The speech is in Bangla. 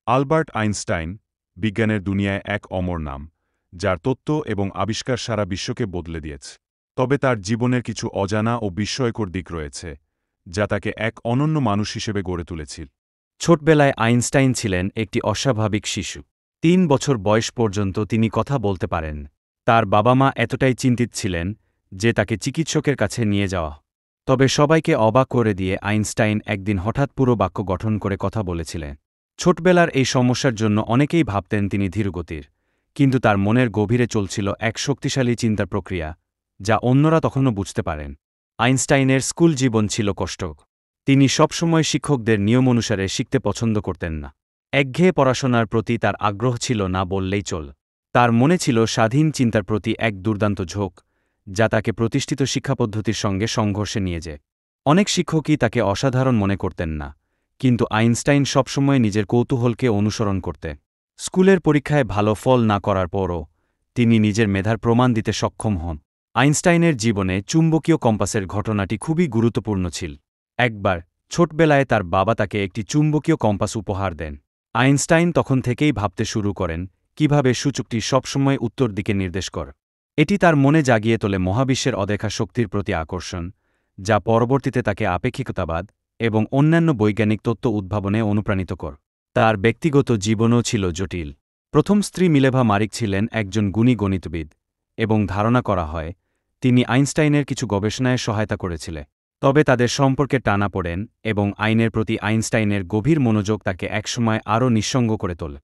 আলবার্ট আইনস্টাইন বিজ্ঞানের দুনিয়ায় এক অমর নাম, যার তত্ত্ব এবং আবিষ্কার সারা বিশ্বকে বদলে দিয়েছে। তবে তার জীবনের কিছু অজানা ও বিস্ময়কর দিক রয়েছে, যা তাকে এক অনন্য মানুষ হিসেবে গড়ে তুলেছিল। ছোটবেলায় আইনস্টাইন ছিলেন একটি অস্বাভাবিক শিশু। 3 বছর বয়স পর্যন্ত তিনি কথা বলতে পারেন। তার বাবা-মা এতটাই চিন্তিত ছিলেন যে তাকে চিকিৎসকের কাছে নিয়ে যাওয়া। তবে সবাইকে অবাক করে দিয়ে আইনস্টাইন একদিন হঠাৎ পুরো বাক্য গঠন করে কথা বলেছিলেন। ছোটবেলার এই সমস্যার জন্য অনেকেই ভাবতেন তিনি ধীরগতির, কিন্তু তার মনের গভীরে চলছিল এক শক্তিশালী চিন্তার প্রক্রিয়া, যা অন্যরা তখনও বুঝতে পারেন। আইনস্টাইনের স্কুল জীবন ছিল কষ্টক। তিনি সবসময় শিক্ষকদের নিয়ম অনুসারে শিখতে পছন্দ করতেন না। একঘেয়ে পড়াশোনার প্রতি তার আগ্রহ ছিল না বললেই চল। তার মনে ছিল স্বাধীন চিন্তার প্রতি এক দুর্দান্ত ঝোঁক, যা তাকে প্রতিষ্ঠিত শিক্ষাপদ্ধতির সঙ্গে সংঘর্ষে নিয়ে যায়। অনেক শিক্ষকই তাকে অসাধারণ মনে করতেন না, কিন্তু আইনস্টাইন সবসময় নিজের কৌতূহলকে অনুসরণ করতেন। স্কুলের পরীক্ষায় ভালো ফল না করার পরও তিনি নিজের মেধার প্রমাণ দিতে সক্ষম হন। আইনস্টাইনের জীবনে চুম্বকীয় কম্পাসের ঘটনাটি খুবই গুরুত্বপূর্ণ ছিল। একবার ছোটবেলায় তার বাবা তাকে একটি চুম্বকীয় কম্পাস উপহার দেন। আইনস্টাইন তখন থেকেই ভাবতে শুরু করেন কিভাবে সূচকটি সবসময় উত্তর দিকে নির্দেশ করে। এটি তার মনে জাগিয়ে তোলে মহাবিশ্বের অদেখা শক্তির প্রতি আকর্ষণ, যা পরবর্তীতে তাকে আপেক্ষিকতাবাদ এবং অন্যান্য বৈজ্ঞানিক তত্ত্ব উদ্ভাবনে অনুপ্রাণিত করে। তার ব্যক্তিগত জীবনও ছিল জটিল। প্রথম স্ত্রী মিলেভা মারিক ছিলেন একজন গুণী গণিতবিদ, এবং ধারণা করা হয় তিনি আইনস্টাইনের কিছু গবেষণায় সহায়তা করেছিলেন। তবে তাদের সম্পর্কে টানাপোড়েন এবং আইনের প্রতি আইনস্টাইনের গভীর মনোযোগ তাকে একসময় আরও নিঃসঙ্গ করে তোলে।